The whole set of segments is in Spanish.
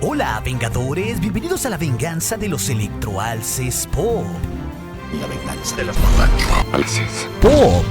Hola, Vengadores, bienvenidos a la venganza de los electroalces Pop. La venganza de los electroalces Pop.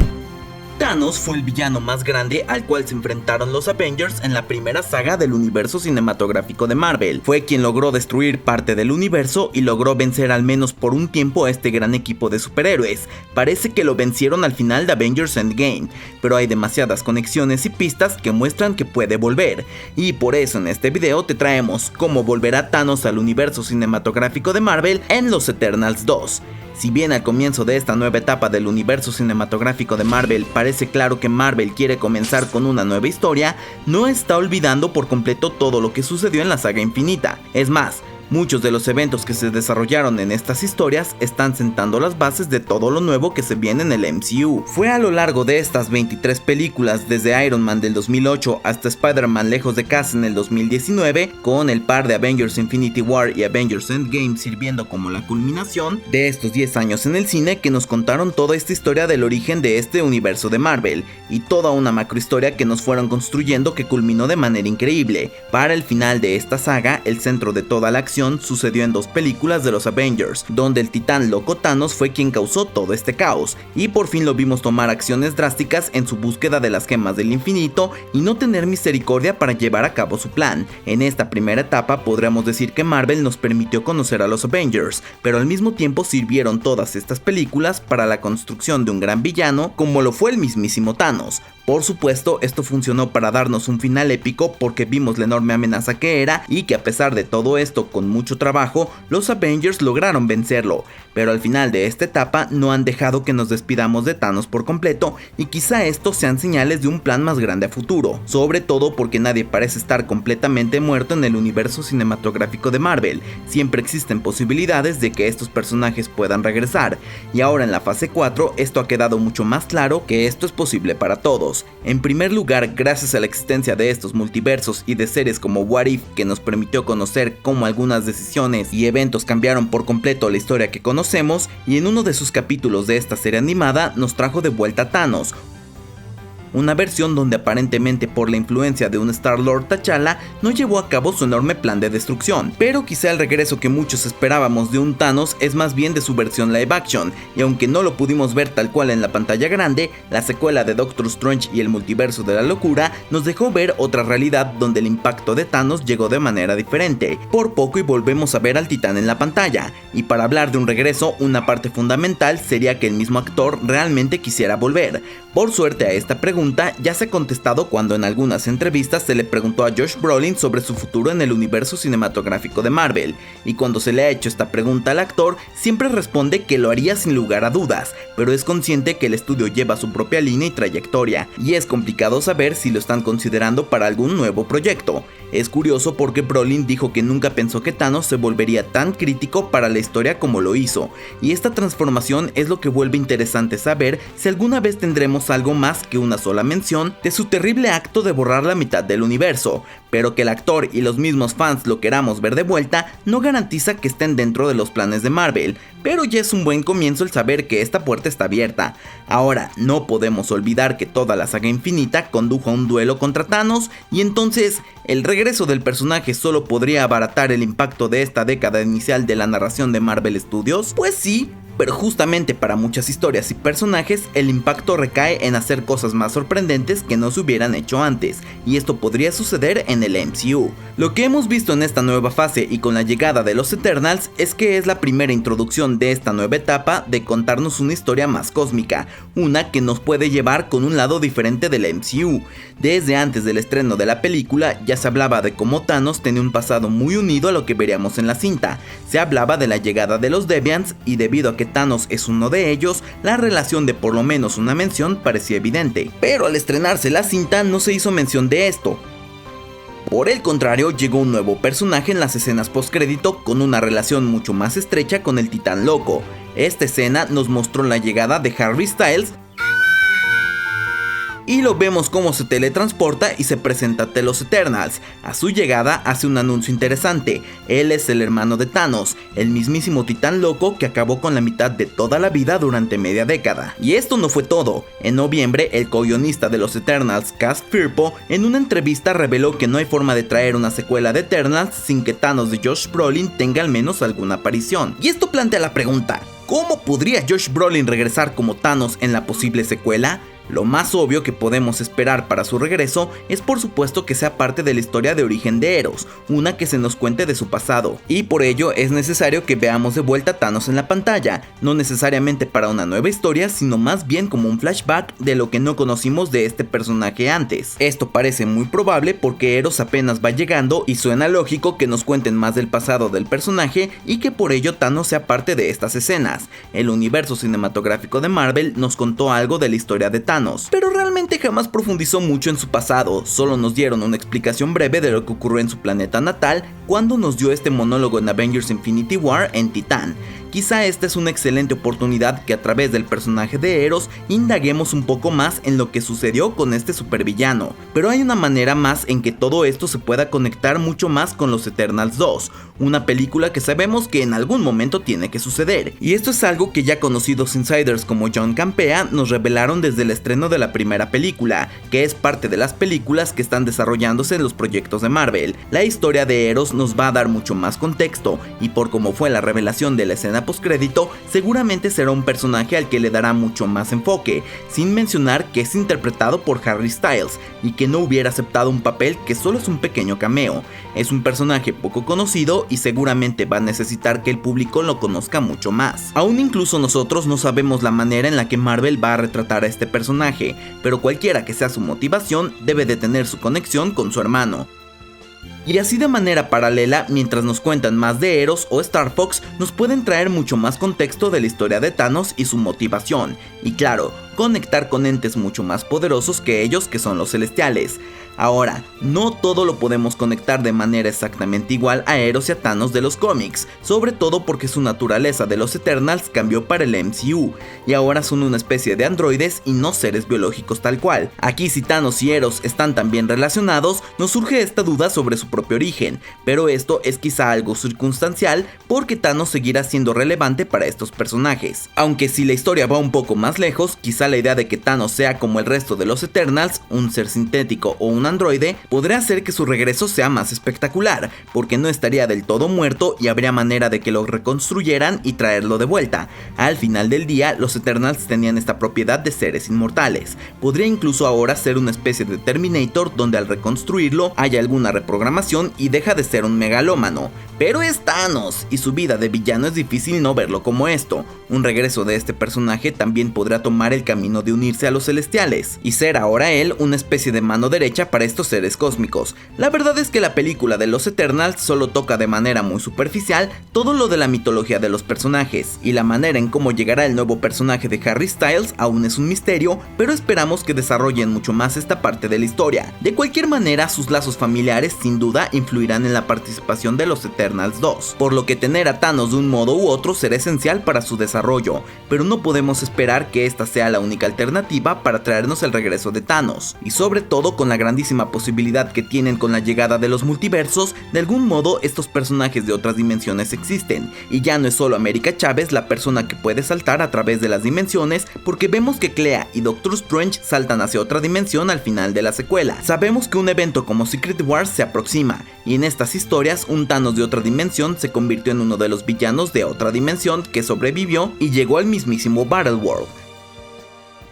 Thanos fue el villano más grande al cual se enfrentaron los Avengers en la primera saga del universo cinematográfico de Marvel. Fue quien logró destruir parte del universo y logró vencer al menos por un tiempo a este gran equipo de superhéroes. Parece que lo vencieron al final de Avengers Endgame, pero hay demasiadas conexiones y pistas que muestran que puede volver. Y por eso en este video te traemos cómo volverá Thanos al universo cinematográfico de Marvel en los Eternals 2. Si bien al comienzo de esta nueva etapa del universo cinematográfico de Marvel parece claro que Marvel quiere comenzar con una nueva historia, no está olvidando por completo todo lo que sucedió en la saga Infinita. Es más, muchos de los eventos que se desarrollaron en estas historias están sentando las bases de todo lo nuevo que se viene en el MCU. Fue a lo largo de estas 23 películas, desde Iron Man del 2008 hasta Spider-Man Lejos de Casa en el 2019, con el par de Avengers Infinity War y Avengers Endgame sirviendo como la culminación de estos 10 años en el cine, que nos contaron toda esta historia del origen de este universo de Marvel y toda una macrohistoria que nos fueron construyendo, que culminó de manera increíble. Para el final de esta saga, el centro de toda la acción sucedió en 2 películas de los Avengers, donde el titán loco Thanos fue quien causó todo este caos, y por fin lo vimos tomar acciones drásticas en su búsqueda de las gemas del infinito y no tener misericordia para llevar a cabo su plan. En esta primera etapa podríamos decir que Marvel nos permitió conocer a los Avengers, pero al mismo tiempo sirvieron todas estas películas para la construcción de un gran villano como lo fue el mismísimo Thanos. Por supuesto, esto funcionó para darnos un final épico porque vimos la enorme amenaza que era y que a pesar de todo esto, con mucho trabajo, los Avengers lograron vencerlo. Pero al final de esta etapa no han dejado que nos despidamos de Thanos por completo, y quizá estos sean señales de un plan más grande a futuro, sobre todo porque nadie parece estar completamente muerto en el universo cinematográfico de Marvel. Siempre existen posibilidades de que estos personajes puedan regresar, y ahora en la fase 4 esto ha quedado mucho más claro que esto es posible para todos. En primer lugar, gracias a la existencia de estos multiversos y de series como What If, que nos permitió conocer cómo algunas decisiones y eventos cambiaron por completo la historia que conocemos, y en uno de sus capítulos de esta serie animada nos trajo de vuelta a Thanos, una versión donde aparentemente por la influencia de un Star-Lord T'Challa no llevó a cabo su enorme plan de destrucción, pero quizá el regreso que muchos esperábamos de un Thanos es más bien de su versión live action, y aunque no lo pudimos ver tal cual en la pantalla grande, la secuela de Doctor Strange y el multiverso de la locura nos dejó ver otra realidad donde el impacto de Thanos llegó de manera diferente. Por poco y volvemos a ver al titán en la pantalla, y para hablar de un regreso, una parte fundamental sería que el mismo actor realmente quisiera volver. Por suerte a esta pregunta ya se ha contestado cuando en algunas entrevistas se le preguntó a Josh Brolin sobre su futuro en el universo cinematográfico de Marvel, y cuando se le ha hecho esta pregunta al actor siempre responde que lo haría sin lugar a dudas, pero es consciente que el estudio lleva su propia línea y trayectoria, y es complicado saber si lo están considerando para algún nuevo proyecto. Es curioso porque Brolin dijo que nunca pensó que Thanos se volvería tan crítico para la historia como lo hizo, y esta transformación es lo que vuelve interesante saber si alguna vez tendremos algo más que una sola mención de su terrible acto de borrar la mitad del universo, pero que el actor y los mismos fans lo queramos ver de vuelta no garantiza que estén dentro de los planes de Marvel, pero ya es un buen comienzo el saber que esta puerta está abierta. Ahora, no podemos olvidar que toda la saga Infinita condujo a un duelo contra Thanos, y entonces, ¿el regreso del personaje solo podría abaratar el impacto de esta década inicial de la narración de Marvel Studios? Pues sí, pero justamente para muchas historias y personajes el impacto recae en hacer cosas más sorprendentes que no se hubieran hecho antes, y esto podría suceder en el MCU. Lo que hemos visto en esta nueva fase y con la llegada de los Eternals es que es la primera introducción de esta nueva etapa de contarnos una historia más cósmica, una que nos puede llevar con un lado diferente del MCU. Desde antes del estreno de la película ya se hablaba de cómo Thanos tenía un pasado muy unido a lo que veríamos en la cinta. Se hablaba de la llegada de los Deviants, y debido a que Thanos es uno de ellos, la relación de por lo menos una mención parecía evidente. Pero al estrenarse la cinta no se hizo mención de esto. Por el contrario, llegó un nuevo personaje en las escenas postcrédito con una relación mucho más estrecha con el titán loco. Esta escena nos mostró la llegada de Harry Styles y lo vemos como se teletransporta y se presenta ante los Eternals. A su llegada hace un anuncio interesante: él es el hermano de Thanos, el mismísimo titán loco que acabó con la mitad de toda la vida durante media década. Y esto no fue todo. En noviembre, el co-guionista de los Eternals, Cass Firpo, en una entrevista reveló que no hay forma de traer una secuela de Eternals sin que Thanos de Josh Brolin tenga al menos alguna aparición. Y esto plantea la pregunta: ¿cómo podría Josh Brolin regresar como Thanos en la posible secuela? Lo más obvio que podemos esperar para su regreso es por supuesto que sea parte de la historia de origen de Eros, una que se nos cuente de su pasado, y por ello es necesario que veamos de vuelta a Thanos en la pantalla, no necesariamente para una nueva historia, sino más bien como un flashback de lo que no conocimos de este personaje antes. Esto parece muy probable porque Eros apenas va llegando y suena lógico que nos cuenten más del pasado del personaje y que por ello Thanos sea parte de estas escenas. El universo cinematográfico de Marvel nos contó algo de la historia de Thanos, pero realmente jamás profundizó mucho en su pasado, solo nos dieron una explicación breve de lo que ocurrió en su planeta natal cuando nos dio este monólogo en Avengers Infinity War en Titán. Quizá esta es una excelente oportunidad que a través del personaje de Eros indaguemos un poco más en lo que sucedió con este supervillano, pero hay una manera más en que todo esto se pueda conectar mucho más con los Eternals 2, una película que sabemos que en algún momento tiene que suceder, y esto es algo que ya conocidos insiders como John Campea nos revelaron desde el estreno de la primera película, que es parte de las películas que están desarrollándose en los proyectos de Marvel. La historia de Eros nos va a dar mucho más contexto, y por cómo fue la revelación de la escena postcrédito, seguramente será un personaje al que le dará mucho más enfoque, sin mencionar que es interpretado por Harry Styles y que no hubiera aceptado un papel que solo es un pequeño cameo. Es un personaje poco conocido y seguramente va a necesitar que el público lo conozca mucho más. Aún incluso nosotros no sabemos la manera en la que Marvel va a retratar a este personaje, pero cualquiera que sea su motivación debe de tener su conexión con su hermano. Y así de manera paralela, mientras nos cuentan más de Eros o Star Fox, nos pueden traer mucho más contexto de la historia de Thanos y su motivación, y claro, conectar con entes mucho más poderosos que ellos, que son los celestiales. Ahora, no todo lo podemos conectar de manera exactamente igual a Eros y a Thanos de los cómics, sobre todo porque su naturaleza de los Eternals cambió para el MCU, y ahora son una especie de androides y no seres biológicos tal cual. Aquí, si Thanos y Eros están tan bien relacionados, nos surge esta duda sobre su propio origen, pero esto es quizá algo circunstancial porque Thanos seguirá siendo relevante para estos personajes. Aunque si la historia va un poco más lejos, quizá la idea de que Thanos sea como el resto de los Eternals, un ser sintético o un androide, podría hacer que su regreso sea más espectacular, porque no estaría del todo muerto y habría manera de que lo reconstruyeran y traerlo de vuelta. Al final del día, los Eternals tenían esta propiedad de seres inmortales. Podría incluso ahora ser una especie de Terminator donde al reconstruirlo haya alguna reprogramación y deja de ser un megalómano. Pero es Thanos, y su vida de villano es difícil no verlo como esto. Un regreso de este personaje también podrá tomar el camino de unirse a los celestiales, y ser ahora él una especie de mano derecha para estos seres cósmicos. La verdad es que la película de los Eternals solo toca de manera muy superficial todo lo de la mitología de los personajes, y la manera en cómo llegará el nuevo personaje de Harry Styles aún es un misterio, pero esperamos que desarrollen mucho más esta parte de la historia. De cualquier manera, sus lazos familiares sin duda influirán en la participación de los Eternals 2, por lo que tener a Thanos de un modo u otro será esencial para su desarrollo, pero no podemos esperar que esta sea la única alternativa para traernos el regreso de Thanos, y sobre todo con la grandísima posibilidad que tienen con la llegada de los multiversos. De algún modo estos personajes de otras dimensiones existen, y ya no es solo América Chávez la persona que puede saltar a través de las dimensiones, porque vemos que Clea y Doctor Strange saltan hacia otra dimensión al final de la secuela. Sabemos que un evento como Secret Wars se aproxima, y en estas historias un Thanos de otra dimensión se convirtió en uno de los villanos de otra dimensión que sobrevivió y llegó al mismísimo Battleworld.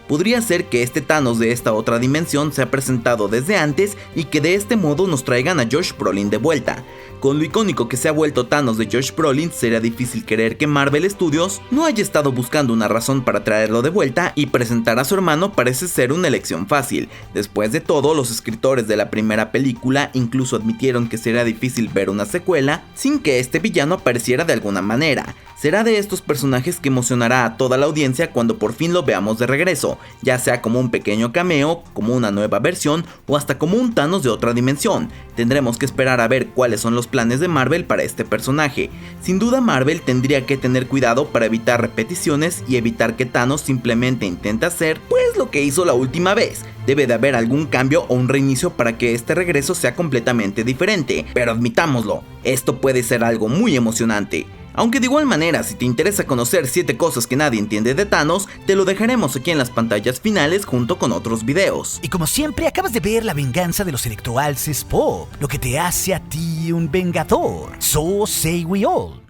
Podría ser que este Thanos de esta otra dimensión se ha presentado desde antes y que de este modo nos traigan a Josh Brolin de vuelta. Con lo icónico que se ha vuelto Thanos de Josh Brolin, sería difícil creer que Marvel Studios no haya estado buscando una razón para traerlo de vuelta, y presentar a su hermano parece ser una elección fácil. Después de todo, los escritores de la primera película incluso admitieron que sería difícil ver una secuela sin que este villano apareciera de alguna manera. Será de estos personajes que emocionará a toda la audiencia cuando por fin lo veamos de regreso, ya sea como un pequeño cameo, como una nueva versión o hasta como un Thanos de otra dimensión. Tendremos que esperar a ver cuáles son los planes de Marvel para este personaje. Sin duda Marvel tendría que tener cuidado para evitar repeticiones y evitar que Thanos simplemente intente hacer pues lo que hizo la última vez, Debe de haber algún cambio o un reinicio para que este regreso sea completamente diferente, pero admitámoslo, esto puede ser algo muy emocionante. Aunque de igual manera, si te interesa conocer 7 cosas que nadie entiende de Thanos, te lo dejaremos aquí en las pantallas finales junto con otros videos. Y como siempre, acabas de ver la venganza de los electroalces pop, lo que te hace a ti un vengador. So say we all.